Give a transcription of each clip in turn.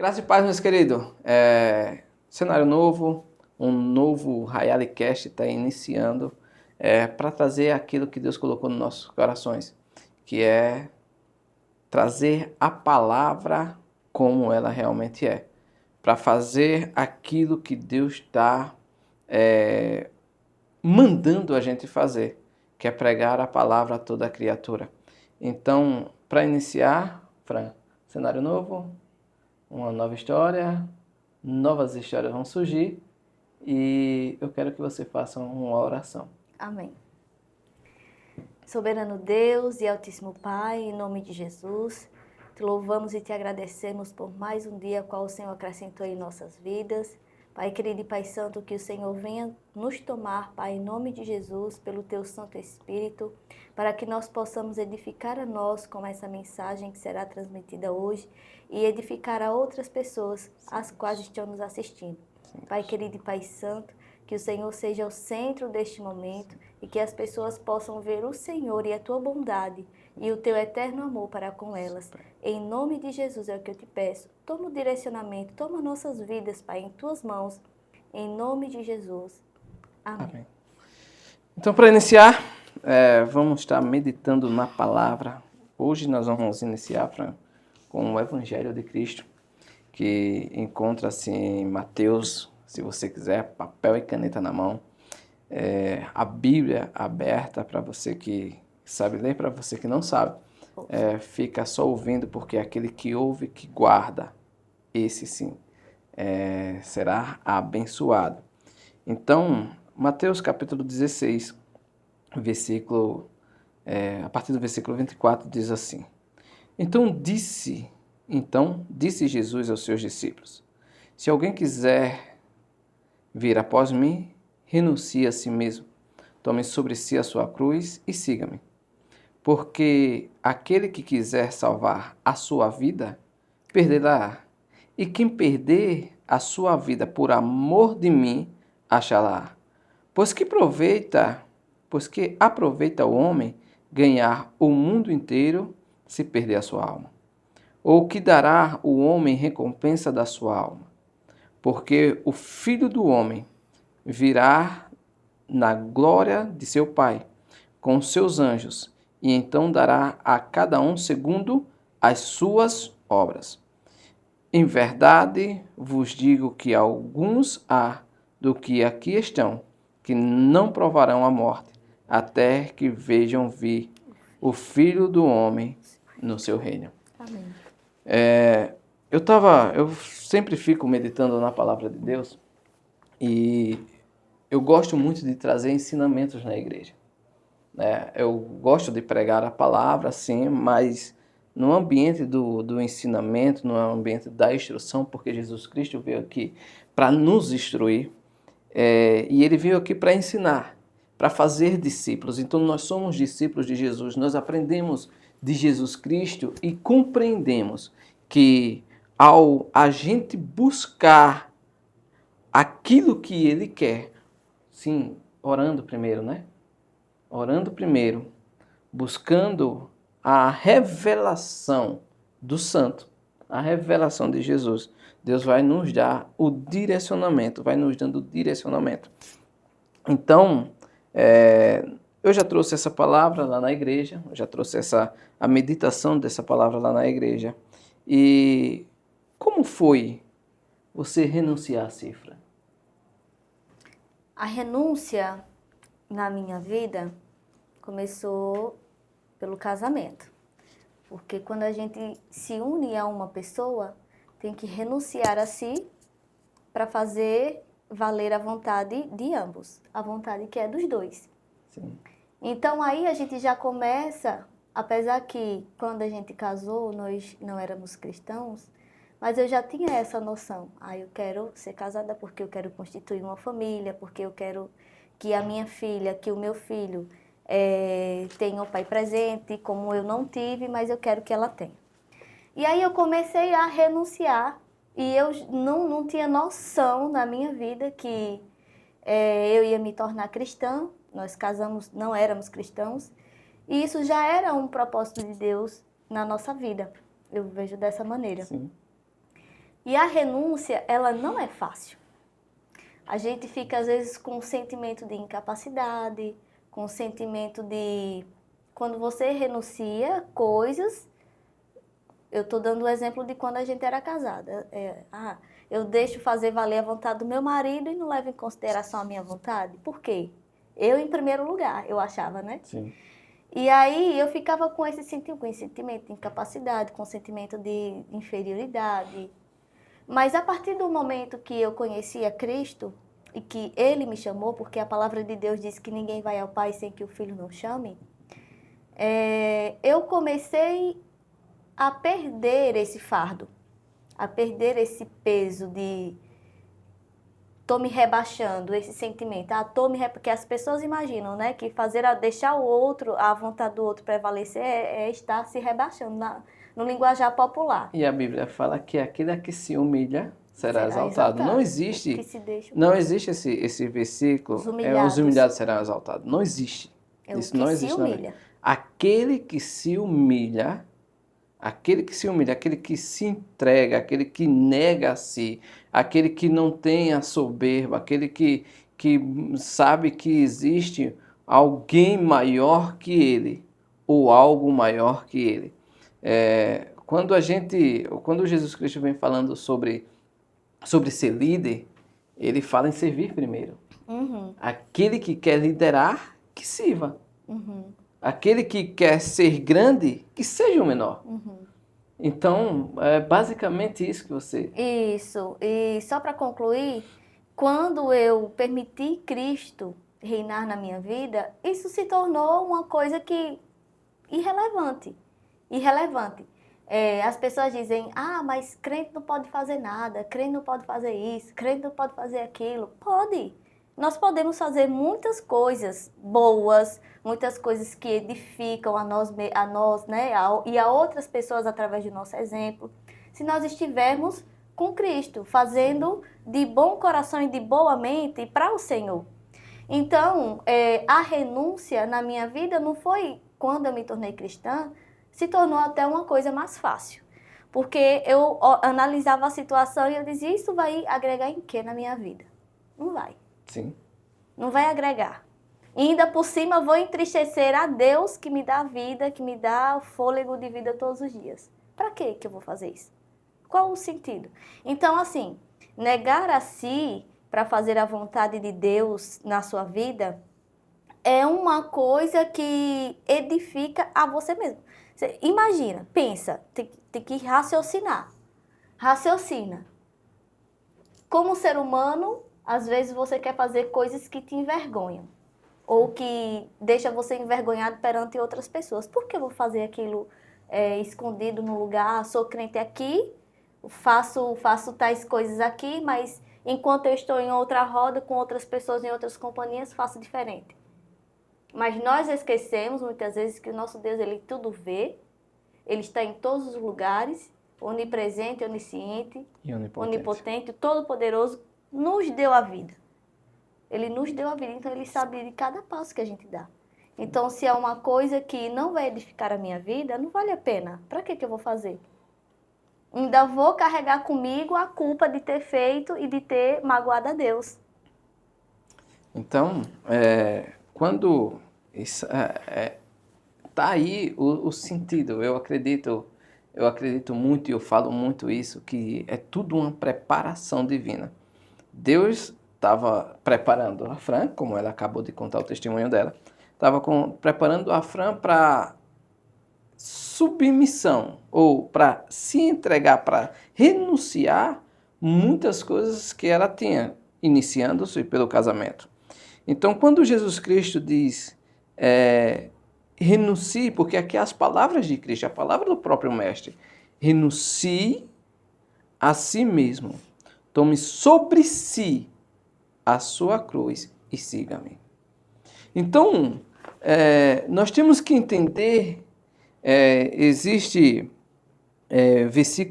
Graça e paz, meus queridos. Cenário novo, um novo Cast está iniciando para trazer aquilo que Deus colocou nos nossos corações, que é trazer a palavra como ela realmente é, para fazer aquilo que Deus está mandando a gente fazer, que é pregar a palavra a toda a criatura. Então, para iniciar, Fran, cenário novo, uma nova história, novas histórias vão surgir e eu quero que você faça uma oração. Amém. Soberano Deus e Altíssimo Pai, em nome de Jesus, te louvamos e te agradecemos por mais um dia qual o Senhor acrescentou em nossas vidas. Pai querido e Pai Santo, que o Senhor venha nos tomar, Pai, em nome de Jesus, pelo Teu Santo Espírito, para que nós possamos edificar a nós com essa mensagem que será transmitida hoje e edificar a outras pessoas, as quais estão nos assistindo. Pai querido e Pai Santo, que o Senhor seja o centro deste momento e que as pessoas possam ver o Senhor e a Tua bondade e o Teu eterno amor para com elas. Em nome de Jesus é o que eu te peço. Toma o direcionamento, toma nossas vidas, Pai, em Tuas mãos. Em nome de Jesus. Amém. Amém. Então, para iniciar, vamos estar meditando na palavra. Hoje nós vamos iniciar com o Evangelho de Cristo, que encontra-se em Mateus, se você quiser, papel e caneta na mão. A Bíblia aberta para você que sabe ler, para você que não sabe. Fica só ouvindo, porque aquele que ouve, que guarda, esse sim, será abençoado. Então, Mateus capítulo 16, a partir do versículo 24, diz assim: Então disse Jesus aos seus discípulos: Se alguém quiser vir após mim, renuncie a si mesmo, tome sobre si a sua cruz e siga-me. Porque aquele que quiser salvar a sua vida, perderá. E quem perder a sua vida por amor de mim, achará. Pois que aproveita o homem ganhar o mundo inteiro se perder a sua alma? Ou que dará o homem recompensa da sua alma? Porque o Filho do Homem virá na glória de seu Pai, com seus anjos, e então dará a cada um segundo as suas obras. Em verdade vos digo que alguns há do que aqui estão, que não provarão a morte, até que vejam vir o Filho do Homem no seu reino. Amém. Eu sempre fico meditando na palavra de Deus e eu gosto muito de trazer ensinamentos na igreja. Eu gosto de pregar a palavra, sim, mas no ambiente do ensinamento, no ambiente da instrução, porque Jesus Cristo veio aqui para nos instruir, e Ele veio aqui para ensinar, para fazer discípulos. Então nós somos discípulos de Jesus, nós aprendemos de Jesus Cristo e compreendemos que ao a gente buscar aquilo que Ele quer, sim, orando primeiro, né? Orando primeiro, buscando a revelação do Santo, a revelação de Jesus. Deus vai nos dar o direcionamento, vai nos dando o direcionamento. Então, eu já trouxe essa palavra lá na igreja, eu já trouxe a meditação dessa palavra lá na igreja. E como foi você renunciar à cifra? A renúncia na minha vida começou pelo casamento. Porque quando a gente se une a uma pessoa, tem que renunciar a si para fazer valer a vontade de ambos, a vontade que é dos dois. Sim. Então aí a gente já começa, apesar que quando a gente casou nós não éramos cristãos, mas eu já tinha essa noção. Eu quero ser casada porque eu quero constituir uma família, porque eu quero que a minha filha, que o meu filho tenha o pai presente, como eu não tive, mas eu quero que ela tenha. E aí eu comecei a renunciar e eu não tinha noção na minha vida que eu ia me tornar cristã. Nós casamos, não éramos cristãos, e isso já era um propósito de Deus na nossa vida. Eu vejo dessa maneira. Sim. E a renúncia, ela não é fácil. A gente fica, às vezes, com um sentimento de incapacidade, com um sentimento de... Quando você renuncia coisas... Eu estou dando o exemplo de quando a gente era casada. Eu deixo fazer valer a vontade do meu marido e não levo em consideração a minha vontade. Por quê? Eu em primeiro lugar, eu achava, né? Sim. E aí eu ficava com esse sentimento de incapacidade, com sentimento de inferioridade. Mas a partir do momento que eu conheci a Cristo e que Ele me chamou, porque a palavra de Deus diz que ninguém vai ao Pai sem que o Filho não chame, eu comecei a perder esse fardo, a perder esse peso de tô me rebaixando, esse sentimento, porque as pessoas imaginam, né, que deixar o outro, a vontade do outro prevalecer é estar se rebaixando no linguajar popular. E a Bíblia fala que aquele que se humilha será exaltado. Exaltado. Não existe, Que se deixa... não existe esse versículo, os humilhados serão exaltados. Não existe. Isso não existe. Se humilha. Aquele que se humilha, aquele que se entrega, aquele que nega a si, aquele que não tem a soberba, aquele que sabe que existe alguém maior que ele, ou algo maior que ele. Quando Jesus Cristo vem falando sobre ser líder, ele fala em servir primeiro. Uhum. Aquele que quer liderar, que sirva. Uhum. Aquele que quer ser grande, que seja o menor. Uhum. Então, é basicamente isso que você... Isso. E só para concluir, quando eu permiti Cristo reinar na minha vida, isso se tornou uma coisa que irrelevante. As pessoas dizem, mas crente não pode fazer nada, crente não pode fazer isso, crente não pode fazer aquilo. Pode. Nós podemos fazer muitas coisas boas, muitas coisas que edificam a nós, né, e a outras pessoas através do nosso exemplo, se nós estivermos com Cristo, fazendo de bom coração e de boa mente para o Senhor. Então, a renúncia na minha vida não foi, quando eu me tornei cristã, se tornou até uma coisa mais fácil. Porque eu analisava a situação e eu dizia, isso vai agregar em quê na minha vida? Não vai. Sim. Não vai agregar. E ainda por cima vou entristecer a Deus que me dá vida, que me dá o fôlego de vida todos os dias. Para que eu vou fazer isso? Qual o sentido? Então, assim, negar a si para fazer a vontade de Deus na sua vida é uma coisa que edifica a você mesmo. Você imagina, pensa, tem que raciocinar. Raciocina. Como ser humano, às vezes você quer fazer coisas que te envergonham. Ou que deixa você envergonhado perante outras pessoas. Por que eu vou fazer aquilo escondido no lugar? Sou crente aqui, faço tais coisas aqui, mas enquanto eu estou em outra roda, com outras pessoas, em outras companhias, faço diferente. Mas nós esquecemos muitas vezes que o nosso Deus, Ele tudo vê, Ele está em todos os lugares, onipresente, onisciente, onipotente, todo-poderoso, nos deu a vida. Ele nos deu a vida, então Ele sabe de cada passo que a gente dá. Então, se é uma coisa que não vai edificar a minha vida, não vale a pena. Para que eu vou fazer? Ainda vou carregar comigo a culpa de ter feito e de ter magoado a Deus. Então, quando tá aí o sentido, eu acredito muito e eu falo muito isso, que é tudo uma preparação divina. Deus estava preparando a Fran, como ela acabou de contar o testemunho dela, estava preparando a Fran para submissão, ou para se entregar, para renunciar muitas coisas que ela tinha, iniciando-se pelo casamento. Então, quando Jesus Cristo diz, renuncie, porque aqui as palavras de Cristo, a palavra do próprio Mestre, renuncie a si mesmo, tome sobre si a sua cruz e siga-me. Então, nós temos que entender, existe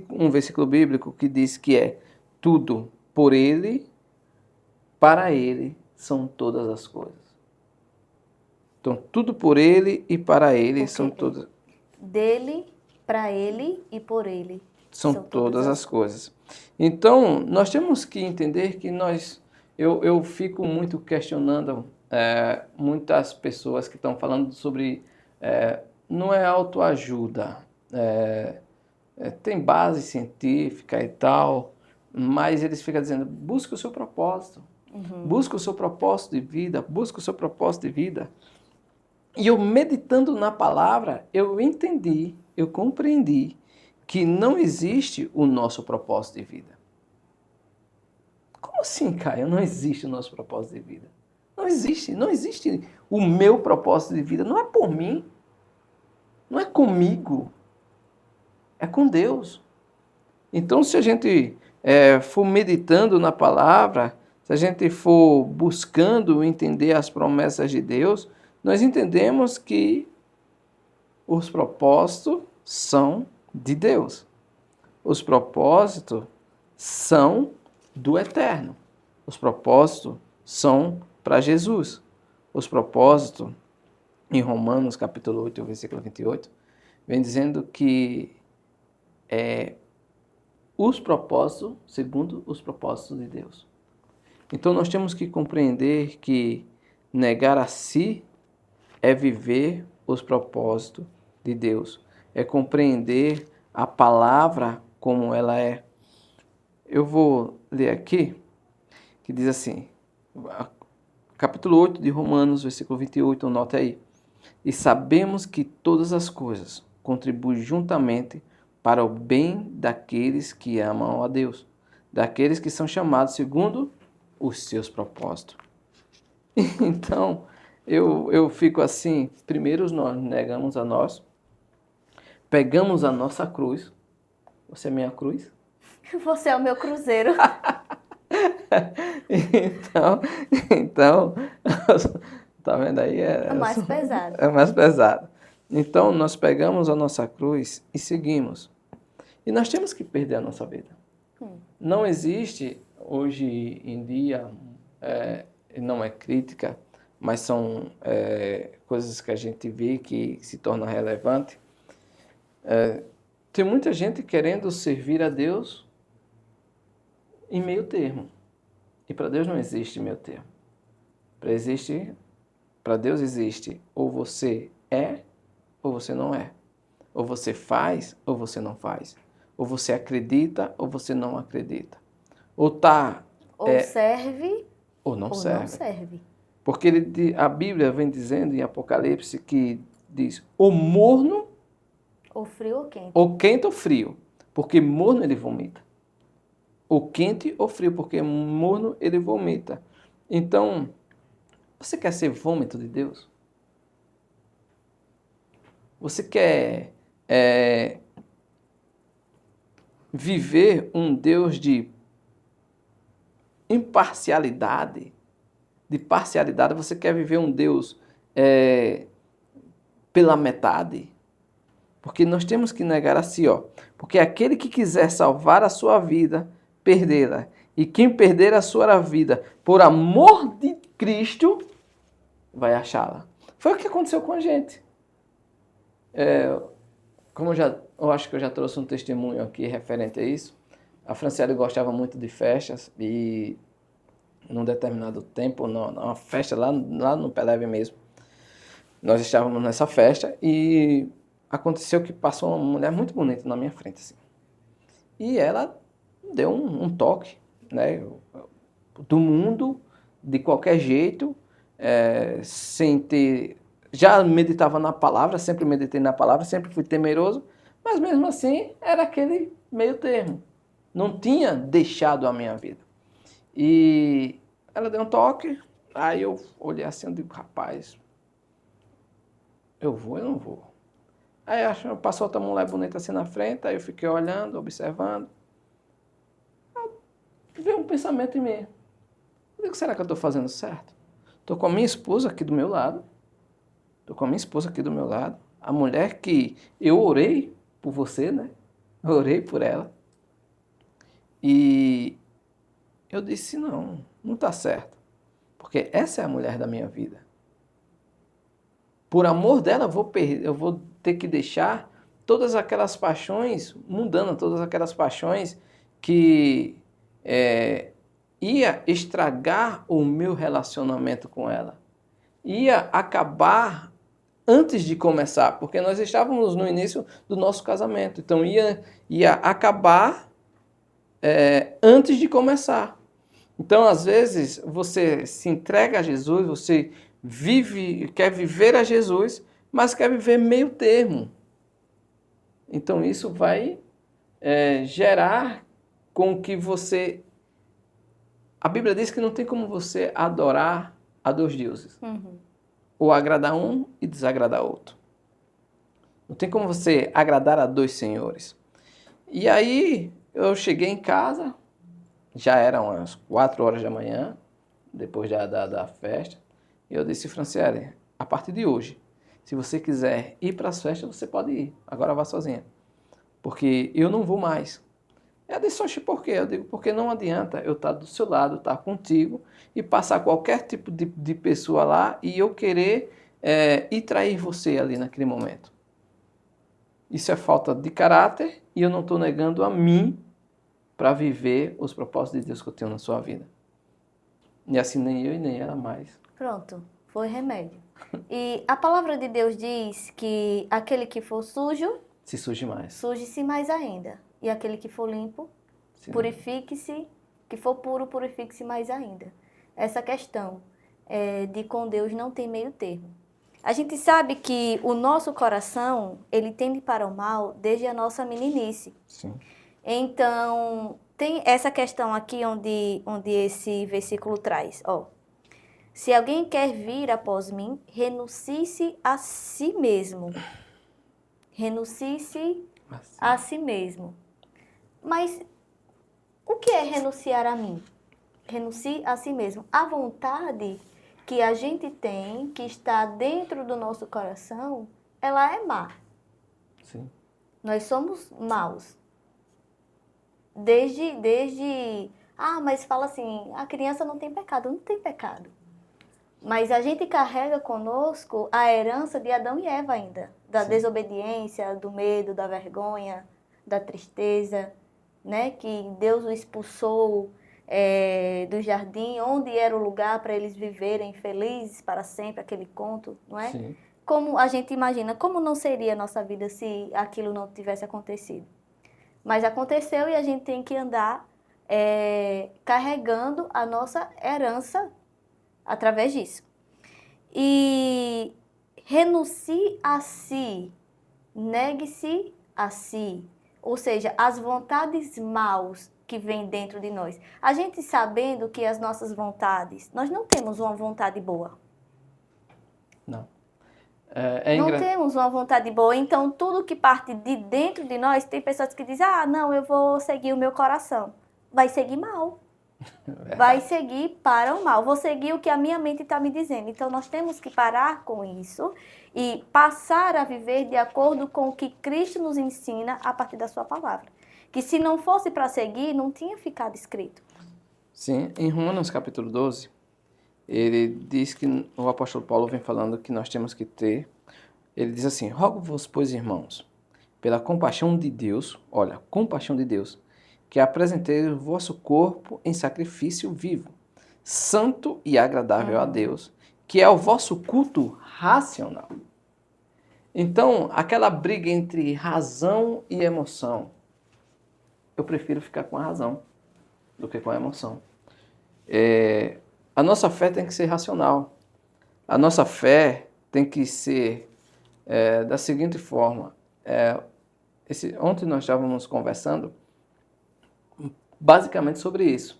um versículo bíblico que diz que tudo por Ele, para Ele são todas as coisas. Então, tudo por Ele e para Ele são todas. Dele, para Ele e por Ele. são todas as coisas. Então, nós temos que entender que eu fico muito questionando muitas pessoas que estão falando sobre, não é autoajuda, tem base científica e tal, mas eles ficam dizendo, busque o seu propósito, busque o seu propósito de vida, busque o seu propósito de vida. E eu meditando na palavra, eu entendi, eu compreendi que não existe o nosso propósito de vida. Como assim, Caio? Não existe o nosso propósito de vida. Não existe o meu propósito de vida. Não é por mim, não é comigo, é com Deus. Então, se a gente for meditando na palavra, se a gente for buscando entender as promessas de Deus, nós entendemos que os propósitos são de Deus. Os propósitos são do eterno. Os propósitos são para Jesus. Os propósitos, em Romanos capítulo 8, versículo 28, vem dizendo que os propósitos segundo os propósitos de Deus. Então nós temos que compreender que negar a si é viver os propósitos de Deus. É compreender a palavra como ela é. Eu vou ler aqui, que diz assim, capítulo 8 de Romanos, versículo 28, nota aí. E sabemos que todas as coisas contribuem juntamente para o bem daqueles que amam a Deus, daqueles que são chamados segundo os seus propósitos. Então, eu fico assim, primeiro nós negamos a nós, pegamos a nossa cruz, você é minha cruz? Você é o meu cruzeiro. então, tá vendo aí? É mais pesado. É mais pesado. Então, nós pegamos a nossa cruz e seguimos. E nós temos que perder a nossa vida. Não existe, hoje em dia, não é crítica, mas são coisas que a gente vê que se tornam relevantes. Tem muita gente querendo servir a Deus em meio termo. E para Deus não existe meio termo. Para Deus existe ou você é ou você não é. Ou você faz ou você não faz. Ou você acredita ou você não acredita. Ou serve ou não ou serve. não serve. Porque a Bíblia vem dizendo em Apocalipse que diz ou morno ou frio ou quente. Ou quente ou frio, porque morno ele vomita. Ou quente ou frio, porque morno ele vomita. Então, você quer ser vômito de Deus? Você quer viver um Deus de imparcialidade, de parcialidade? Você quer viver um Deus pela metade? Porque nós temos que negar a si, porque aquele que quiser salvar a sua vida, perdê-la. E quem perder a sua vida por amor de Cristo, vai achá-la. Foi o que aconteceu com a gente. Como eu acho que eu já trouxe um testemunho aqui referente a isso, a Franciele gostava muito de festas e num determinado tempo, numa festa lá no Peleve mesmo, nós estávamos nessa festa e aconteceu que passou uma mulher muito bonita na minha frente, assim. E ela deu um toque, né, do mundo, de qualquer jeito, sem ter... Já meditava na palavra, sempre meditei na palavra, sempre fui temeroso, mas mesmo assim era aquele meio termo. Não tinha deixado a minha vida. E ela deu um toque, aí eu olhei assim e digo, rapaz, eu vou ou não vou? Aí passou outra mulher bonita assim na frente, aí eu fiquei olhando, observando. Veio um pensamento em mim. Eu digo, será que eu estou fazendo certo? Estou com a minha esposa aqui do meu lado. A mulher que eu orei por você, né? Eu orei por ela. E eu disse, não está certo. Porque essa é a mulher da minha vida. Por amor dela, eu vou ter que deixar todas aquelas paixões mundanas, todas aquelas paixões que ia estragar o meu relacionamento com ela. Ia acabar antes de começar, porque nós estávamos no início do nosso casamento. Então ia acabar antes de começar. Então, às vezes, você se entrega a Jesus, você quer viver a Jesus, mas quer viver meio termo. Então, isso vai gerar com que você... A Bíblia diz que não tem como você adorar a dois deuses. Uhum. Ou agradar um e desagradar outro. Não tem como você agradar a dois senhores. E aí, eu cheguei em casa, já eram umas 4 horas da manhã, depois da festa, e eu disse, Franciele, a partir de hoje, se você quiser ir para as festas, você pode ir, agora vá sozinha, porque eu não vou mais. Ela disse, oxe, por quê? Eu digo, porque não adianta eu estar do seu lado, estar contigo, e passar qualquer tipo de pessoa lá, e eu querer ir trair você ali naquele momento. Isso é falta de caráter, e eu não estou negando a mim, para viver os propósitos de Deus que eu tenho na sua vida. E assim nem eu e nem ela mais. Pronto, foi remédio. E a palavra de Deus diz que aquele que for sujo, Se surge mais. suje-se mais ainda. E aquele que for limpo, Sim. purifique-se, que for puro, purifique-se mais ainda. Essa questão de com Deus não tem meio termo. A gente sabe que o nosso coração, ele tende para o mal desde a nossa meninice. Sim. Então, tem essa questão aqui onde esse versículo traz. Ó, se alguém quer vir após mim, renuncie-se a si mesmo. Renuncie-se a si mesmo. Mas o que é renunciar a mim? Renuncie a si mesmo. A vontade que a gente tem, que está dentro do nosso coração, ela é má. Sim. Nós somos maus. Mas fala assim, a criança não tem pecado. Não tem pecado. Mas a gente carrega conosco a herança de Adão e Eva ainda. Da desobediência, do medo, da vergonha, da tristeza, né? Que Deus o expulsou do jardim, onde era o lugar para eles viverem felizes para sempre, aquele conto, não é? Sim. Como a gente imagina, como não seria a nossa vida se aquilo não tivesse acontecido? Mas aconteceu e a gente tem que andar carregando a nossa herança através disso. E renuncie a si, negue-se a si. Ou seja, as vontades maus que vêm dentro de nós. A gente sabendo que as nossas vontades, nós não temos uma vontade boa. Não. Não temos uma vontade boa, então tudo que parte de dentro de nós, tem pessoas que dizem, não, eu vou seguir o meu coração. Vai seguir mal. Vai seguir para o mal. Vou seguir o que a minha mente está me dizendo. Então nós temos que parar com isso e passar a viver de acordo com o que Cristo nos ensina a partir da sua palavra. Que se não fosse para seguir, não tinha ficado escrito. Sim, em Romanos capítulo 12, ele diz que o apóstolo Paulo vem falando que nós temos que ter, ele diz assim, rogo-vos, pois, irmãos, pela compaixão de Deus, olha, compaixão de Deus, que apresentei o vosso corpo em sacrifício vivo, santo e agradável a Deus, que é o vosso culto racional. Então, aquela briga entre razão e emoção, eu prefiro ficar com a razão do que com a emoção. A nossa fé tem que ser racional. A nossa fé tem que ser da seguinte forma. Ontem nós estávamos conversando basicamente sobre isso.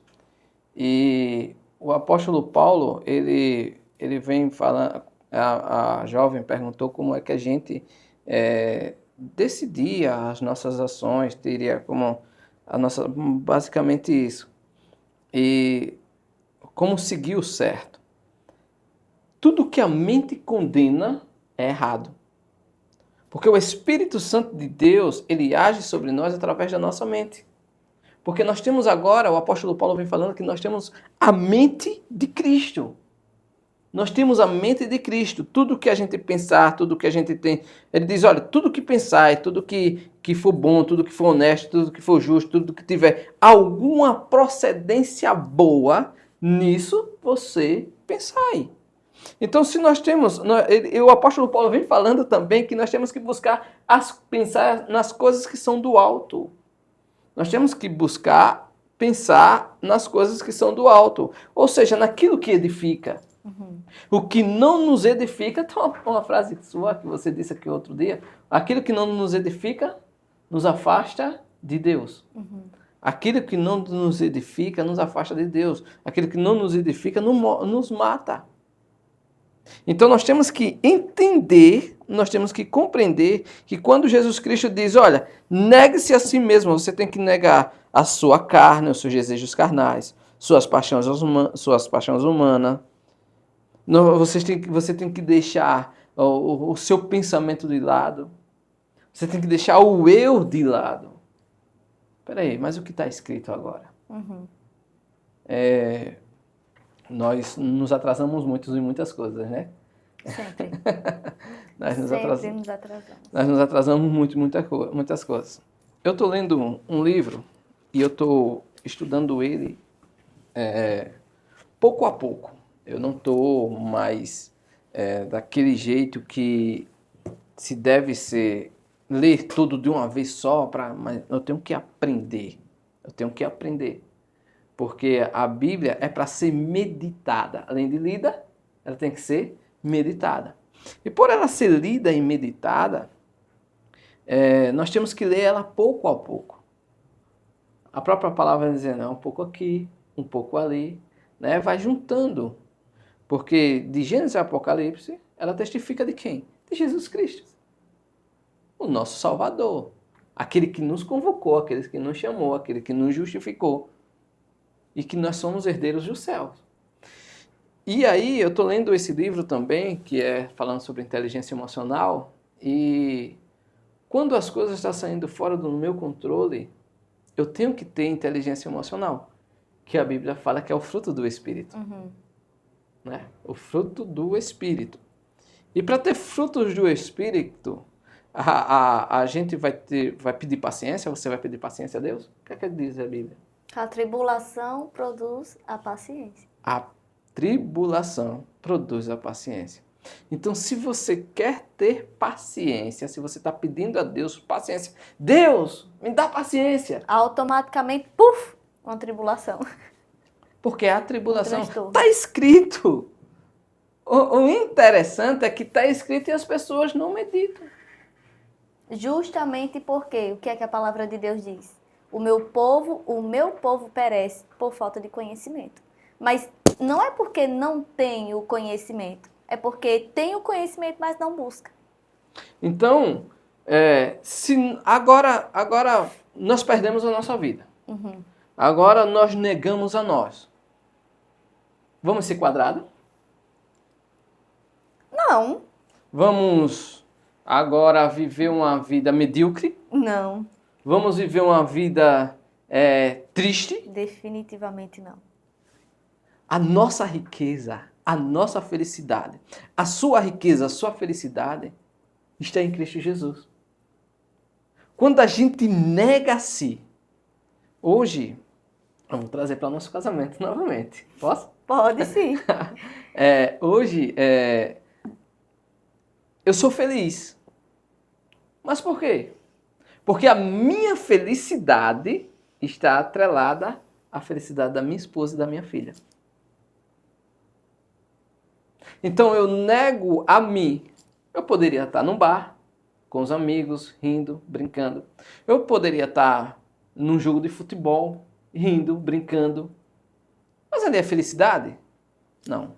E o apóstolo Paulo, ele vem falando, a jovem perguntou como é que a gente decidia as nossas ações, teria como basicamente isso. E como seguir o certo. Tudo que a mente condena é errado. Porque o Espírito Santo de Deus, ele age sobre nós através da nossa mente. Porque nós temos agora, o apóstolo Paulo vem falando que nós temos a mente de Cristo. Nós temos a mente de Cristo. Tudo que a gente pensar, tudo que a gente tem... Ele diz, olha, tudo que pensar, tudo que for bom, tudo que for honesto, tudo que for justo, tudo que tiver alguma procedência boa, nisso você pensai. Então, se nós temos... O apóstolo Paulo vem falando também que nós temos que buscar pensar nas coisas que são do alto. Nós temos que buscar pensar nas coisas que são do alto. Ou seja, naquilo que edifica. O que não nos edifica, uma frase sua que você disse aqui outro dia, aquilo que não nos edifica, nos afasta de Deus. Aquilo que não nos edifica, nos afasta de Deus. Aquilo que não nos edifica, nos mata. Então nós temos que entender, nós temos que compreender que quando Jesus Cristo diz, olha, negue-se a si mesmo, você tem que negar a sua carne, os seus desejos carnais, suas paixões humanas. Você tem que deixar o seu pensamento de lado. Você tem que deixar o eu de lado. Peraí, mas o que está escrito agora? Nós nos atrasamos muito em muitas coisas, né? Sempre. Nós nos atrasamos. Nós nos atrasamos muitas coisas. Eu estou lendo um livro e eu estou estudando ele pouco a pouco. Eu não estou mais daquele jeito que se deve ser ler tudo de uma vez só, mas eu tenho que aprender. Porque a Bíblia é para ser meditada. Além de lida, ela tem que ser meditada. E por ela ser lida e meditada, nós temos que ler ela pouco a pouco. A própria palavra vai dizer, um pouco aqui, um pouco ali, né? Vai juntando. Porque de Gênesis a Apocalipse, ela testifica de quem? De Jesus Cristo. O nosso Salvador. Aquele que nos convocou, aquele que nos chamou, aquele que nos justificou. E que nós somos herdeiros dos céus. E aí eu estou lendo esse livro também, que é falando sobre inteligência emocional, e quando as coisas estão saindo fora do meu controle, eu tenho que ter inteligência emocional, que a Bíblia fala que é o fruto do Espírito. Né? O fruto do Espírito. E para ter frutos do Espírito, a gente vai pedir paciência, você vai pedir paciência a Deus? O que diz a Bíblia? A tribulação produz a paciência. A tribulação produz a paciência. Então, se você quer ter paciência, se você está pedindo a Deus paciência, Deus, me dá paciência. Automaticamente, puf, uma tribulação. Porque a tribulação está escrito. O interessante é que está escrito e as pessoas não meditam. Justamente porque, o que é que a palavra de Deus diz? O meu povo perece por falta de conhecimento. Mas não é porque não tem o conhecimento, é porque tem o conhecimento, mas não busca. Então, se agora nós perdemos a nossa vida. Agora nós negamos a nós. Vamos ser quadrados? Não. Vamos agora viver uma vida medíocre? Não. Vamos viver uma vida triste? Definitivamente não. A nossa riqueza, a nossa felicidade, a sua riqueza, a sua felicidade está em Cristo Jesus. Quando a gente nega a si, hoje, vamos trazer para o nosso casamento novamente. Posso? Pode sim. Hoje, eu sou feliz. Mas por quê? Porque a minha felicidade está atrelada à felicidade da minha esposa e da minha filha. Então eu nego a mim. Eu poderia estar num bar, com os amigos, rindo, brincando. Eu poderia estar num jogo de futebol, rindo, brincando. Mas ali é felicidade? Não.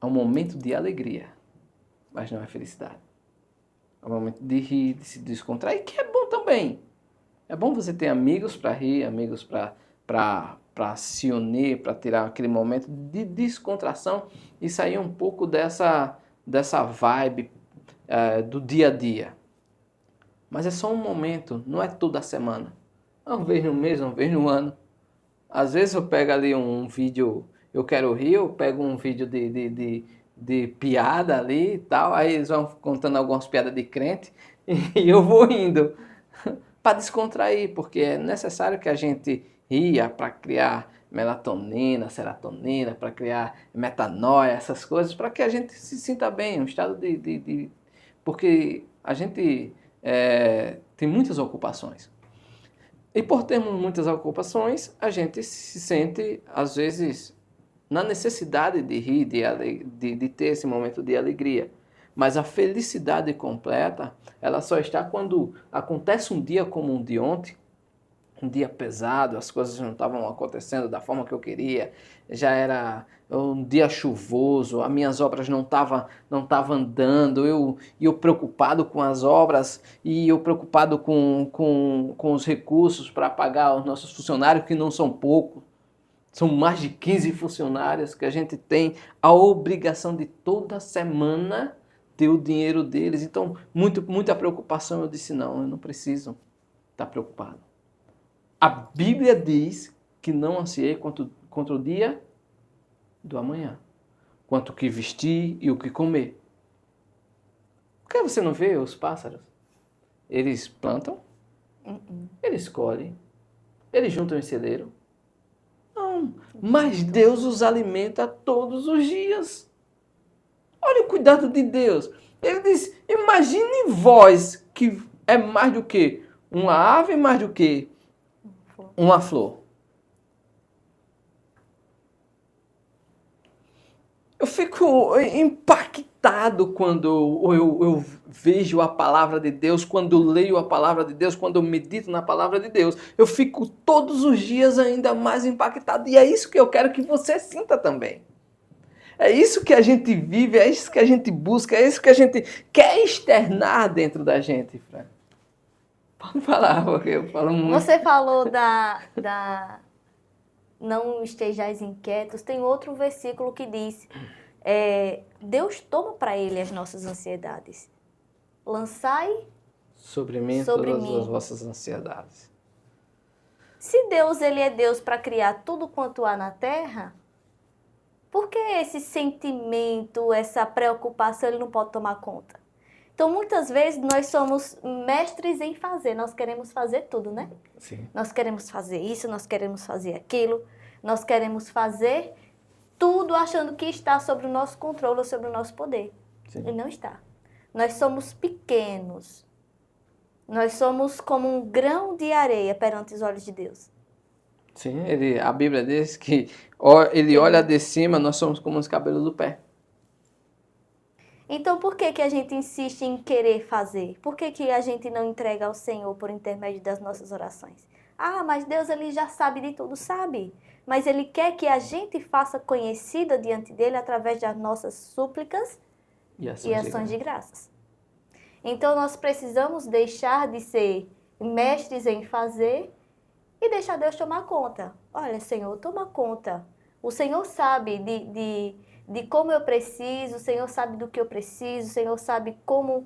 É um momento de alegria, mas não é felicidade. É um momento de rir, de se descontrair, que é bom também. É bom você ter amigos para rir, amigos para se unir, para tirar aquele momento de descontração e sair um pouco dessa vibe do dia a dia. Mas é só um momento, não é toda semana. Uma vez no mês, uma vez no ano. Às vezes eu pego ali um vídeo eu quero rir, eu pego um vídeo de piada ali e tal, aí eles vão contando algumas piadas de crente e eu vou rindo para descontrair, porque é necessário que a gente ria para criar melatonina, serotonina, para criar metanoia, essas coisas, para que a gente se sinta bem, um estado porque a gente tem muitas ocupações. E por termos muitas ocupações, a gente se sente, às vezes, na necessidade de rir, de ter esse momento de alegria. Mas a felicidade completa, ela só está quando acontece um dia como um de ontem, um dia pesado, as coisas não estavam acontecendo da forma que eu queria, já era um dia chuvoso, as minhas obras não tava andando, eu preocupado com as obras e eu preocupado com os recursos para pagar os nossos funcionários, que não são poucos, são mais de 15 funcionários que a gente tem a obrigação de toda semana ter o dinheiro deles. Então, muita preocupação. Eu disse, não, eu não preciso estar preocupado. A Bíblia diz que não ansiei contra o dia do amanhã, quanto o que vestir e o que comer. Por que você não vê os pássaros? Eles plantam, eles colhem, eles juntam em celeiro. Não, mas Deus os alimenta todos os dias. Olha o cuidado de Deus. Ele diz, imagine vós, que é mais do que uma ave, mais do que uma flor. Eu fico impactado quando eu vejo a palavra de Deus, quando leio a palavra de Deus, quando eu medito na palavra de Deus. Eu fico todos os dias ainda mais impactado. E é isso que eu quero que você sinta também. É isso que a gente vive, é isso que a gente busca, é isso que a gente quer externar dentro da gente, Fran. Pode falar, porque eu falo muito. Você falou da não estejais inquietos. Tem outro versículo que diz, Deus toma para ele as nossas ansiedades. Lançai sobre mim sobre todas mim. as vossas ansiedades. Se Deus ele é Deus para criar tudo quanto há na terra, por que esse sentimento, essa preocupação, ele não pode tomar conta? Então, muitas vezes, nós somos mestres em fazer. Nós queremos fazer tudo, né? Sim. Nós queremos fazer isso, nós queremos fazer aquilo. Nós queremos fazer tudo achando que está sobre o nosso controle ou sobre o nosso poder. Sim. E não está. Nós somos pequenos. Nós somos como um grão de areia perante os olhos de Deus. Sim, a Bíblia diz que ele olha de cima, nós somos como os cabelos do pé. Então, por que a gente insiste em querer fazer? Por que a gente não entrega ao Senhor por intermédio das nossas orações? Ah, mas Deus ele já sabe de tudo, sabe? Mas Ele quer que a gente faça conhecida diante dEle através das nossas súplicas e ações de graças. Então, nós precisamos deixar de ser mestres em fazer e deixar Deus tomar conta. Olha, Senhor, toma conta. O Senhor sabe de como eu preciso, o Senhor sabe do que eu preciso, o Senhor sabe como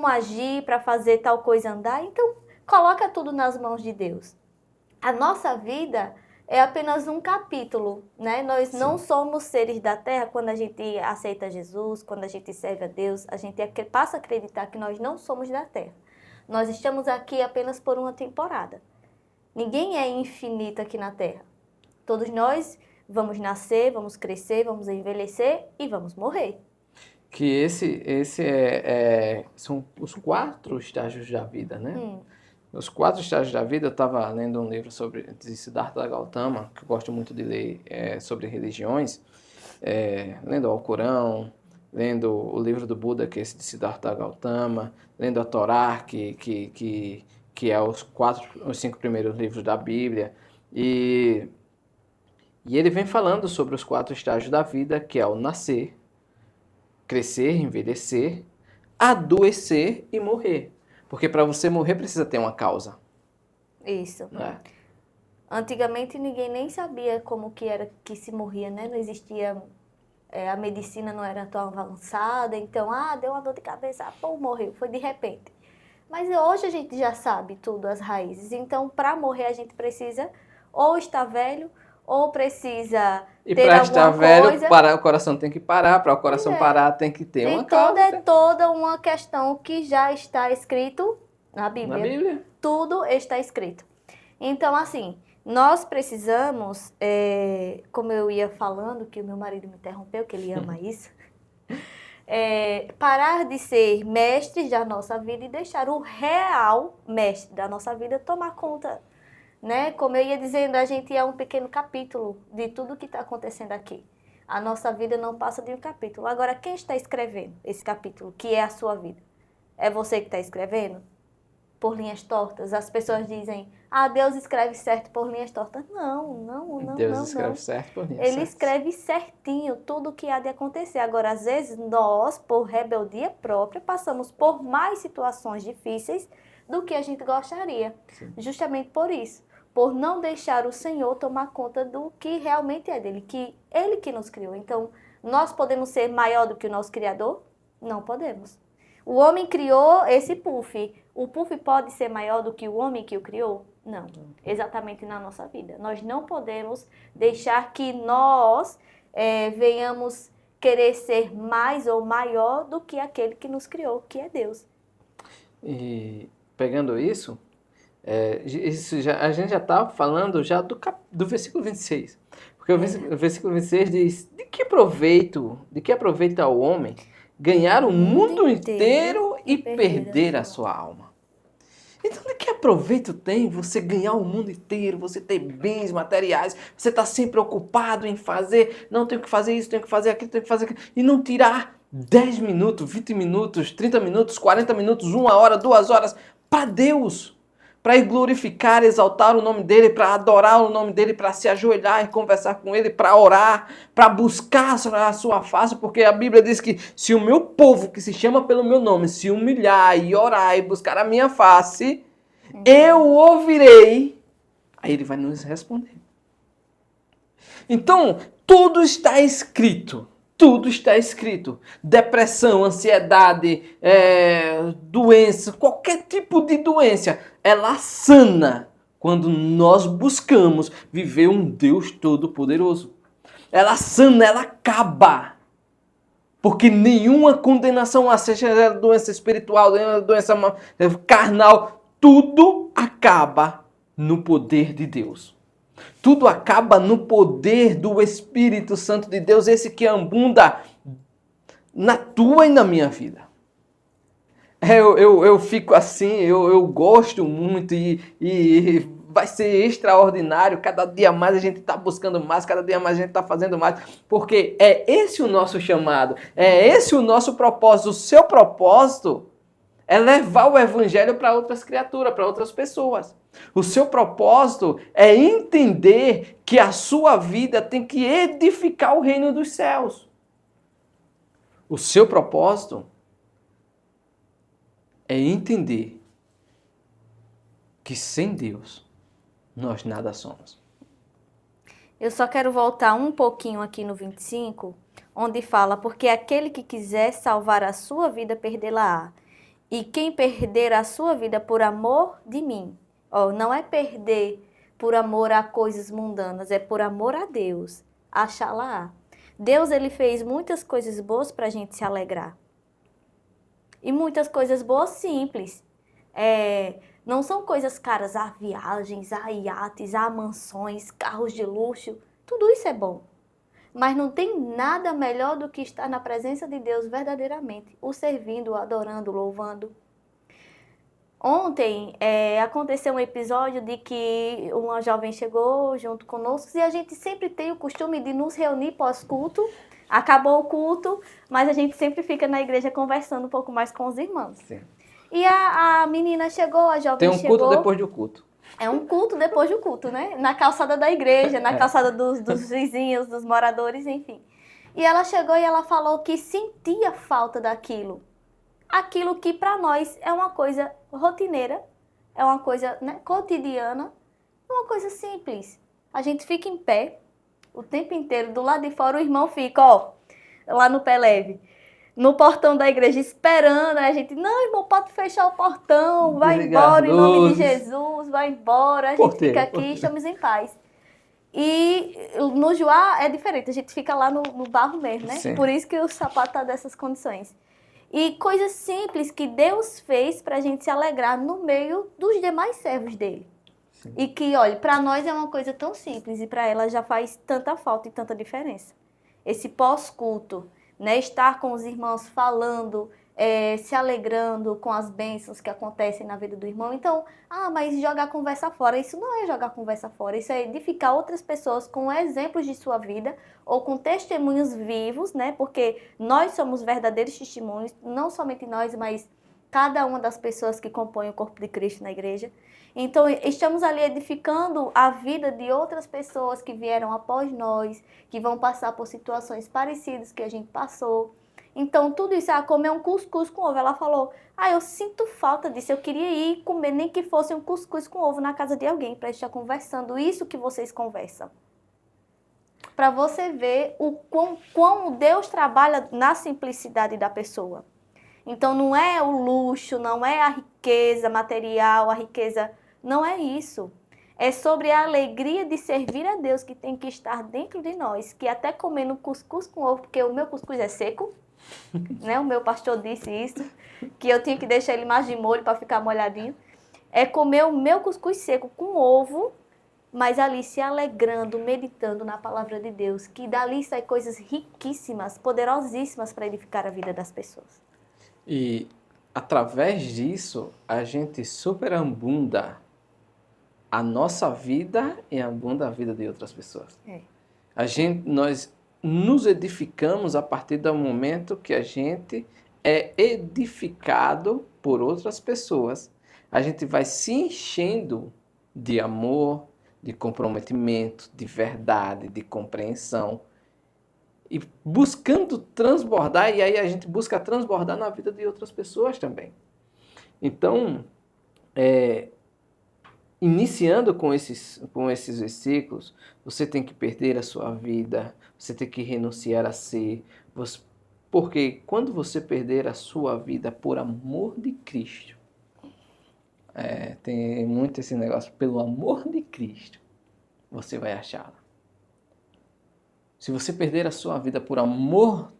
agir para fazer tal coisa andar. Então, coloca tudo nas mãos de Deus. A nossa vida é apenas um capítulo, né? Nós não somos seres da terra. Quando a gente aceita Jesus, quando a gente serve a Deus, a gente passa a acreditar que nós não somos da terra. Nós estamos aqui apenas por uma temporada. Ninguém é infinito aqui na terra. Todos nós vamos nascer, vamos crescer, vamos envelhecer e vamos morrer. Que esse são os 4 estágios da vida, né? Os 4 estágios da vida, eu estava lendo um livro de Siddhartha Gautama, que eu gosto muito de ler sobre religiões, lendo o Alcorão, lendo o livro do Buda, que é esse de Siddhartha Gautama, lendo a Torá, que é os 5 primeiros livros da Bíblia, e ele vem falando sobre os 4 estágios da vida, que é o nascer, crescer, envelhecer, adoecer e morrer. Porque para você morrer precisa ter uma causa. Isso. Né? Antigamente ninguém nem sabia como que era que se morria, né? Não existia, a medicina não era tão avançada, então, deu uma dor de cabeça, pô, morreu, foi de repente. Mas hoje a gente já sabe tudo, as raízes. Então, para morrer a gente precisa ou estar velho ou precisa E ter para estar alguma velho, coisa. o coração tem que parar. Para o coração parar, tem que ter Tem uma causa. é toda uma questão que já está escrito na Na Bíblia. Bíblia. Tudo está escrito. Então, assim, nós precisamos, como eu ia falando, que o meu marido me interrompeu, que ele ama isso, parar de ser mestres da nossa vida e deixar o real mestre da nossa vida tomar conta, né? Como eu ia dizendo, a gente é um pequeno capítulo de tudo que está acontecendo aqui. A nossa vida não passa de um capítulo. Agora, quem está escrevendo esse capítulo, que é a sua vida? É você que está escrevendo? Por linhas tortas? As pessoas dizem, Deus escreve certo por linhas tortas. Não. Deus escreve certo por linhas Ele certas. escreve certinho tudo o que há de acontecer. Agora, às vezes, nós, por rebeldia própria, passamos por mais situações difíceis do que a gente gostaria. Sim. Justamente por isso. Por não deixar o Senhor tomar conta do que realmente é dele, que Ele que nos criou. Então, nós podemos ser maior do que o nosso Criador? Não podemos. O homem criou esse puff. O puff pode ser maior do que o homem que o criou? Não. Exatamente na nossa vida. Nós não podemos deixar que nós venhamos querer ser mais ou maior do que aquele que nos criou, que é Deus. E pegando isso, a gente já está falando já do versículo 26. Porque o versículo 26 diz, de que aproveita ao homem ganhar o mundo inteiro e perder a sua alma? Então, de que aproveito tem você ganhar o mundo inteiro, você ter bens materiais, você está sempre ocupado em fazer, não tenho que fazer isso, tenho que fazer aquilo, tenho que fazer aquilo, e não tirar 10 minutos, 20 minutos, 30 minutos, 40 minutos, 1 hora, 2 horas para Deus, para ir glorificar, exaltar o nome dele, para adorar o nome dele, para se ajoelhar e conversar com ele, para orar, para buscar a sua face, porque a Bíblia diz que se o meu povo, que se chama pelo meu nome, se humilhar e orar e buscar a minha face, eu ouvirei, aí ele vai nos responder. Então, tudo está escrito. Tudo está escrito. Depressão, ansiedade, doença, qualquer tipo de doença, ela sana quando nós buscamos viver um Deus Todo-Poderoso. Ela sana, ela acaba. Porque nenhuma condenação, seja doença espiritual, doença carnal, tudo acaba no poder de Deus. Tudo acaba no poder do Espírito Santo de Deus, esse que abunda na tua e na minha vida. Eu fico assim, eu gosto muito e vai ser extraordinário. Cada dia mais a gente está buscando mais, cada dia mais a gente está fazendo mais, porque é esse o nosso chamado, é esse o nosso propósito. O seu propósito é levar o evangelho para outras criaturas, para outras pessoas. O seu propósito é entender que a sua vida tem que edificar o reino dos céus. O seu propósito é entender que sem Deus nós nada somos. Eu só quero voltar um pouquinho aqui no 25, onde fala, porque aquele que quiser salvar a sua vida, perdê-la-á. E quem perder a sua vida por amor de mim, não é perder por amor a coisas mundanas, é por amor a Deus, achá-la-á. Deus, ele fez muitas coisas boas para a gente se alegrar. E muitas coisas boas simples. Não são coisas caras, viagens, iates, mansões, carros de luxo. Tudo isso é bom. Mas não tem nada melhor do que estar na presença de Deus verdadeiramente, o servindo, o adorando, o louvando. Ontem aconteceu um episódio de que uma jovem chegou junto conosco e a gente sempre tem o costume de nos reunir pós-culto. Acabou o culto, mas a gente sempre fica na igreja conversando um pouco mais com os irmãos. Sim. E a menina chegou, a jovem chegou... Tem um culto depois do culto. É um culto depois do culto, né? Na calçada da igreja, na calçada dos vizinhos, dos moradores, enfim. E ela chegou e ela falou que sentia falta daquilo. Aquilo que para nós é uma coisa rotineira, é uma coisa, né, cotidiana, é uma coisa simples. A gente fica em pé o tempo inteiro, do lado de fora o irmão fica, lá no pé leve, no portão da igreja, esperando. A gente, não, irmão, pode fechar o portão, vai embora, em nome de Jesus, vai embora, a gente fica aqui e estamos em paz. E no Joá é diferente, a gente fica lá no barro mesmo, né? Sim. Por isso que o sapato tá dessas condições. E coisas simples que Deus fez para a gente se alegrar no meio dos demais servos dele. Sim. E que, olha, para nós é uma coisa tão simples e para ela já faz tanta falta e tanta diferença. Esse pós-culto, né? Estar com os irmãos falando, se alegrando com as bênçãos que acontecem na vida do irmão. Então, mas jogar a conversa fora. Isso não é jogar a conversa fora, isso é edificar outras pessoas com exemplos de sua vida ou com testemunhos vivos, né? Porque nós somos verdadeiros testemunhos, não somente nós, mas cada uma das pessoas que compõem o corpo de Cristo na igreja. Então, estamos ali edificando a vida de outras pessoas que vieram após nós, que vão passar por situações parecidas que a gente passou. Então, tudo isso, comer um cuscuz com ovo. Ela falou, eu sinto falta disso, eu queria ir comer, nem que fosse um cuscuz com ovo na casa de alguém, para estar conversando isso que vocês conversam. Para você ver o quão Deus trabalha na simplicidade da pessoa. Então, não é o luxo, não é a riqueza material, a riqueza... Não é isso. É sobre a alegria de servir a Deus que tem que estar dentro de nós, que até comendo cuscuz com ovo, porque o meu cuscuz é seco, né? O meu pastor disse isso, que eu tinha que deixar ele mais de molho para ficar molhadinho. É comer o meu cuscuz seco com ovo, mas ali se alegrando, meditando na palavra de Deus, que dali saem coisas riquíssimas, poderosíssimas para edificar a vida das pessoas. E através disso, a gente superabunda a nossa vida e abunda a vida de outras pessoas. Nós nos edificamos a partir do momento que a gente é edificado por outras pessoas. A gente vai se enchendo de amor, de comprometimento, de verdade, de compreensão. E buscando transbordar, e aí a gente busca transbordar na vida de outras pessoas também. Então, iniciando com esses versículos, você tem que perder a sua vida, você tem que renunciar a si, porque quando você perder a sua vida por amor de Cristo, tem muito esse negócio, pelo amor de Cristo, você vai achá-la. Se você perder a sua vida por amor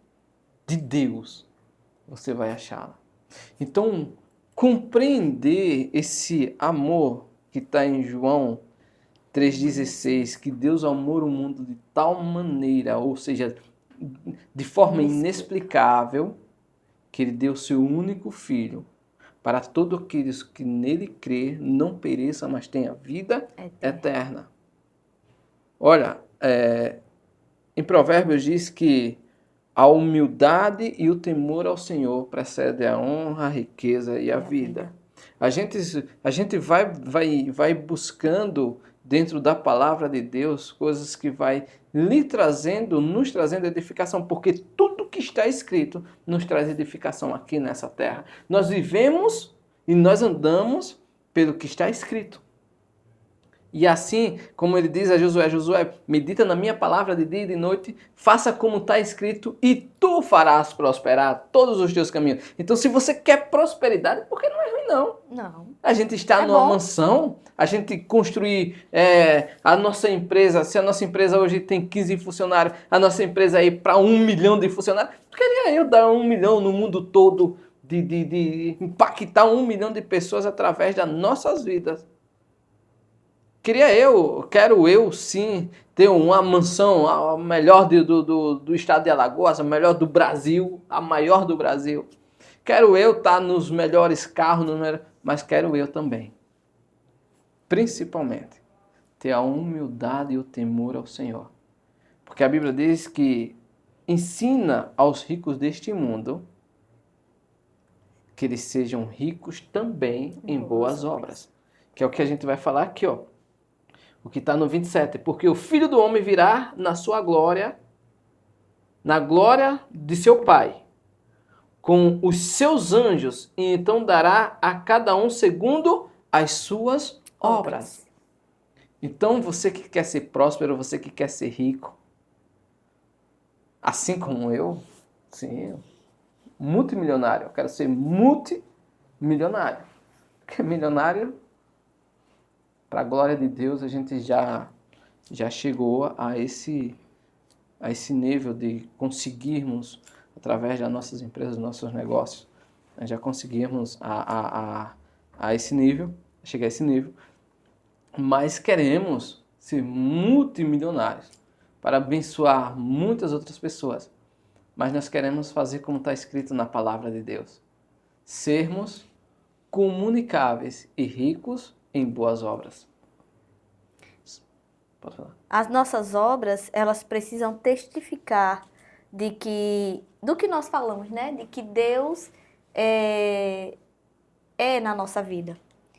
de Deus, você vai achá-la. Então, compreender esse amor que está em João 3,16, que Deus amou o mundo de tal maneira, ou seja, de forma inexplicável, que Ele deu seu único Filho, para todos aqueles que nele crê, não pereça, mas tenha vida eterna. Olha, em Provérbios diz que a humildade e o temor ao Senhor precedem a honra, a riqueza e a vida. A gente vai buscando dentro da palavra de Deus coisas que vai nos trazendo edificação, porque tudo que está escrito nos traz edificação aqui nessa terra. Nós vivemos e nós andamos pelo que está escrito. E assim, como ele diz a Josué, medita na minha palavra de dia e de noite, faça como está escrito e tu farás prosperar todos os teus caminhos. Então, se você quer prosperidade, porque não é ruim não. Não. A gente está numa mansão, a gente construir a nossa empresa, se a nossa empresa hoje tem 15 funcionários, a nossa empresa aí para 1 milhão de funcionários, queria eu dar 1 milhão no mundo todo, de impactar 1 milhão de pessoas através das nossas vidas. Quero eu sim ter uma mansão, a melhor do estado de Alagoas, a melhor do Brasil, a maior do Brasil. Quero eu estar nos melhores carros, mas quero eu também, principalmente, ter a humildade e o temor ao Senhor. Porque a Bíblia diz que ensina aos ricos deste mundo que eles sejam ricos também em boas obras. Que é o que a gente vai falar aqui, ó. O que está no 27. Porque o Filho do Homem virá na sua glória, na glória de seu Pai, com os seus anjos, e então dará a cada um segundo as suas obras. Então, você que quer ser próspero, você que quer ser rico, assim como eu, sim, multimilionário, eu quero ser multimilionário. Porque milionário, para a glória de Deus, a gente já já chegou a esse nível de conseguirmos, através das nossas empresas, dos nossos negócios, nós já conseguirmos a esse nível, chegar a esse nível, mas queremos ser multimilionários para abençoar muitas outras pessoas. Mas nós queremos fazer como está escrito na palavra de Deus. Sermos comunicáveis e ricos em boas obras. Pode falar. As nossas obras, elas precisam testificar do que nós falamos, né? De que Deus é na nossa vida.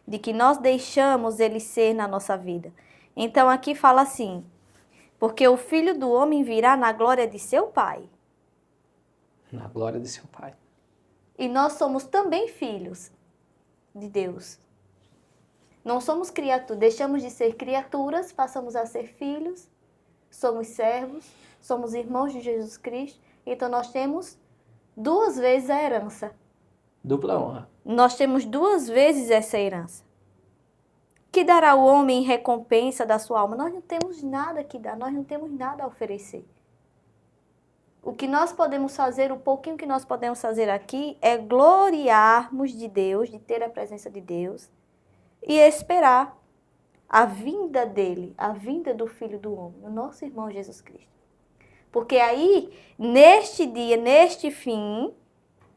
De que nós deixamos Ele ser na nossa vida. Então aqui fala assim, porque o Filho do Homem virá na glória de seu Pai. Na glória de seu Pai. E nós somos também filhos de Deus. Não somos criaturas, deixamos de ser criaturas, passamos a ser filhos, somos servos, somos irmãos de Jesus Cristo. Então nós temos 2 vezes a herança. Dupla honra. Nós temos 2 vezes essa herança. Que dará o homem em recompensa da sua alma? Nós não temos nada que dar, nós não temos nada a oferecer. O que nós podemos fazer, o pouquinho que nós podemos fazer aqui é gloriarmos de Deus, de ter a presença de Deus e esperar a vinda dele, a vinda do Filho do Homem, o nosso irmão Jesus Cristo. Porque aí, neste dia, neste fim,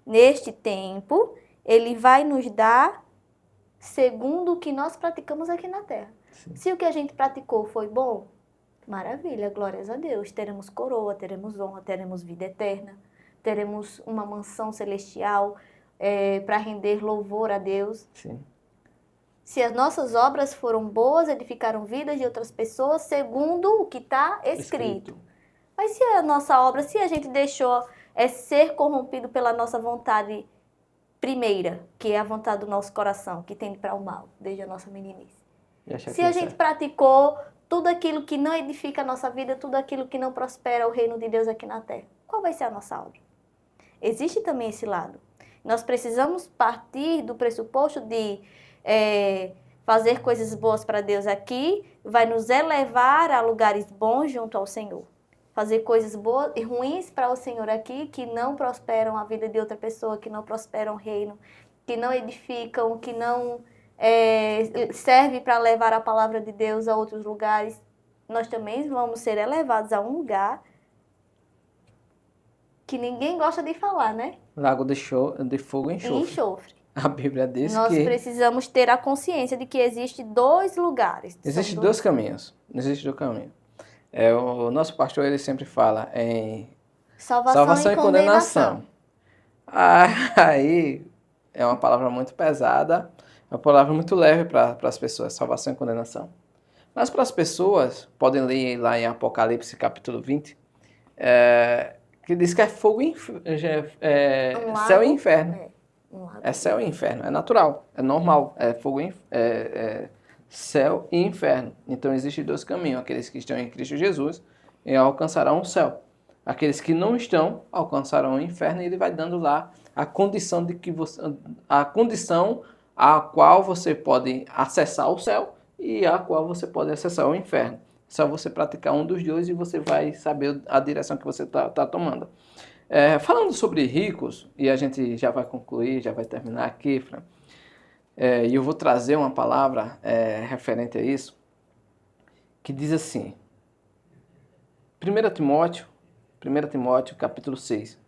neste tempo, ele vai nos dar segundo o que nós praticamos aqui na terra. Sim. Se o que a gente praticou foi bom, maravilha, glórias a Deus. Teremos coroa, teremos honra, teremos vida eterna, teremos uma mansão celestial para render louvor a Deus. Sim. Se as nossas obras foram boas, edificaram vidas de outras pessoas, segundo o que está escrito. Mas se a nossa obra, se a gente deixou ser corrompido pela nossa vontade primeira, que é a vontade do nosso coração, que tende para o mal, desde a nossa meninice. Se a gente praticou tudo aquilo que não edifica a nossa vida, tudo aquilo que não prospera o reino de Deus aqui na terra, qual vai ser a nossa obra? Existe também esse lado. Nós precisamos partir do pressuposto de fazer coisas boas para Deus aqui, vai nos elevar a lugares bons junto ao Senhor. Fazer coisas boas e ruins para o Senhor aqui, que não prosperam a vida de outra pessoa, que não prosperam o reino, que não edificam, que não serve para levar a palavra de Deus a outros lugares. Nós também vamos ser elevados a um lugar que ninguém gosta de falar, né? Lago de fogo e enxofre. A Bíblia diz Nós que precisamos ter a consciência de que existe 2 lugares. Existem 2 caminhos. O nosso pastor, ele sempre fala em salvação e condenação. Aí é uma palavra muito pesada, é uma palavra muito leve para as pessoas, salvação e condenação. Mas para as pessoas, podem ler lá em Apocalipse capítulo 20, que diz que é fogo céu e inferno. É céu e inferno, é natural, é normal, é fogo céu e inferno. Então existem 2 caminhos, aqueles que estão em Cristo Jesus e alcançarão o céu. Aqueles que não estão alcançarão o inferno, e ele vai dando lá a condição a qual você pode acessar o céu e a qual você pode acessar o inferno. Só você praticar um dos 2 e você vai saber a direção que você está tomando. Falando sobre ricos, e a gente já vai concluir, já vai terminar aqui, Fran, e eu vou trazer uma palavra referente a isso, que diz assim, 1 Timóteo capítulo 6,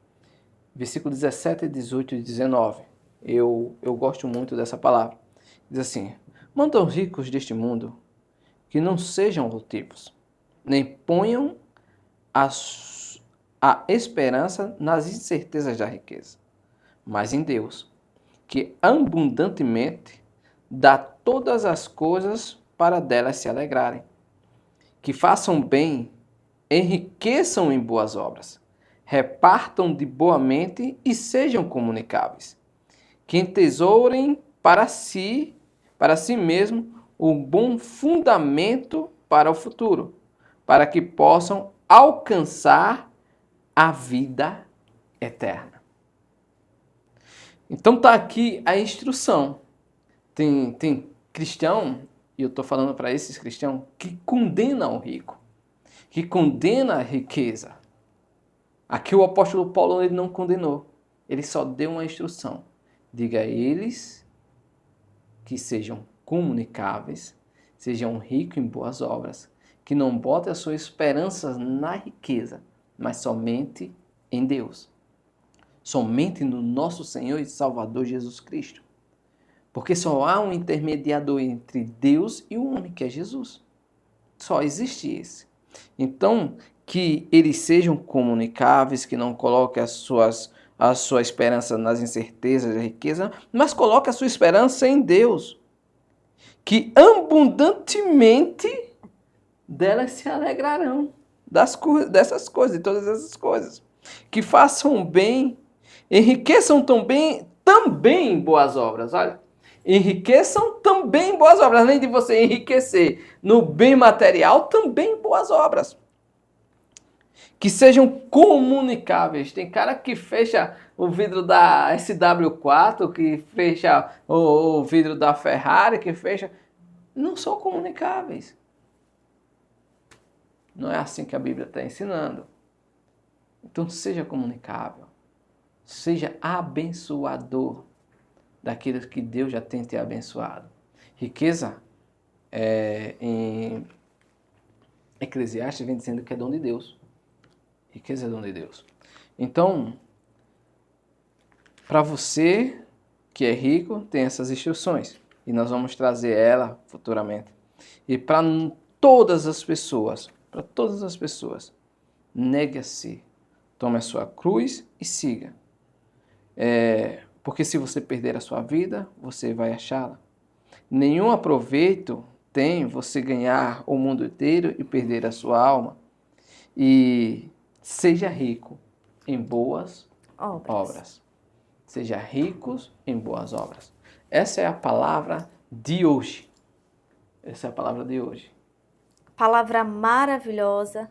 versículo 17, 18 e 19. Eu gosto muito dessa palavra. Diz assim, manda aos ricos deste mundo que não sejam altivos, nem ponham a esperança nas incertezas da riqueza, mas em Deus, que abundantemente dá todas as coisas para delas se alegrarem. Que façam bem, enriqueçam em boas obras, repartam de boa mente e sejam comunicáveis. Que entesourem para si mesmo um bom fundamento para o futuro, para que possam alcançar a vida eterna. Então está aqui a instrução. Tem cristão, e eu estou falando para esses cristãos, que condenam o rico, que condena a riqueza. Aqui o apóstolo Paulo ele não condenou, ele só deu uma instrução. Diga a eles que sejam comunicáveis, sejam ricos em boas obras, que não botem as suas esperanças na riqueza, mas somente em Deus. Somente no nosso Senhor e Salvador Jesus Cristo. Porque só há um intermediador entre Deus e o homem, que é Jesus. Só existe esse. Então, que eles sejam comunicáveis, que não coloquem a sua esperança nas incertezas da riqueza, mas coloquem a sua esperança em Deus. Que abundantemente delas se alegrarão dessas coisas, de todas essas coisas. Que façam bem, enriqueçam também em boas obras. Olha, enriqueçam também em boas obras. Além de você enriquecer no bem material, também em boas obras. Que sejam comunicáveis. Tem cara que fecha o vidro da SW4, que fecha o vidro da Ferrari, que fecha... Não são comunicáveis. Não é assim que a Bíblia está ensinando. Então seja comunicável. Seja abençoador daqueles que Deus já tem te abençoado. Riqueza, em Eclesiastes, vem dizendo que é dom de Deus. Riqueza é dom de Deus. Então, para você que é rico, tem essas instruções. E nós vamos trazer ela futuramente. E para todas as pessoas, negue a si. Tome a sua cruz e siga. Porque se você perder a sua vida, você vai achá-la. Nenhum aproveito tem você ganhar o mundo inteiro e perder a sua alma. E seja rico em boas obras. Seja ricos em boas obras. Essa é a palavra de hoje. Palavra maravilhosa.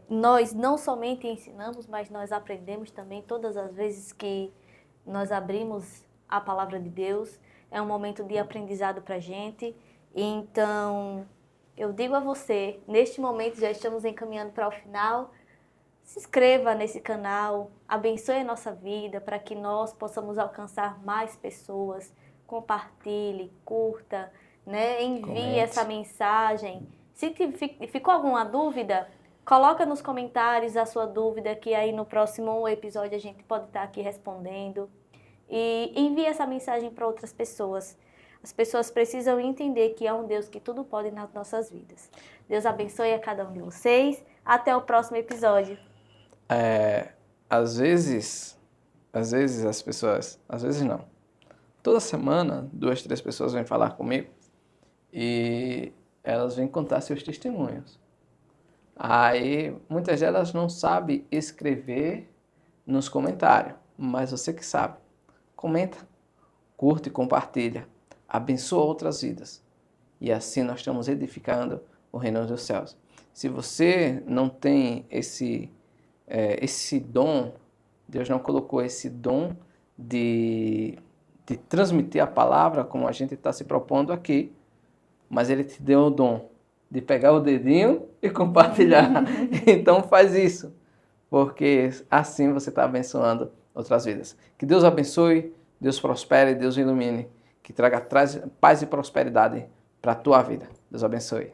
Nós não somente ensinamos, mas nós aprendemos também todas as vezes que nós abrimos a palavra de Deus. É um momento de aprendizado para a gente. Então, eu digo a você, neste momento já estamos encaminhando para o final. Se inscreva nesse canal, abençoe a nossa vida para que nós possamos alcançar mais pessoas. Compartilhe, curta, né? Envie Comente. essa mensagem. Se ficou alguma dúvida, coloca nos comentários a sua dúvida, que aí no próximo episódio a gente pode estar aqui respondendo. E envie essa mensagem para outras pessoas. As pessoas precisam entender que é um Deus que tudo pode nas nossas vidas. Deus abençoe a cada um de vocês. Até o próximo episódio. Às vezes as pessoas, às vezes não. Toda semana, 2, 3 pessoas vêm falar comigo e elas vêm contar seus testemunhos. Aí, muitas delas não sabem escrever nos comentários, mas você que sabe. Comenta, curte e compartilha. Abençoa outras vidas. E assim nós estamos edificando o reino dos céus. Se você não tem esse dom, Deus não colocou esse dom de transmitir a palavra como a gente está se propondo aqui, mas Ele te deu o dom de pegar o dedinho e compartilhar. Então faz isso, porque assim você está abençoando outras vidas. Que Deus abençoe, Deus prospere, Deus ilumine, que traga paz e prosperidade para a tua vida. Deus abençoe.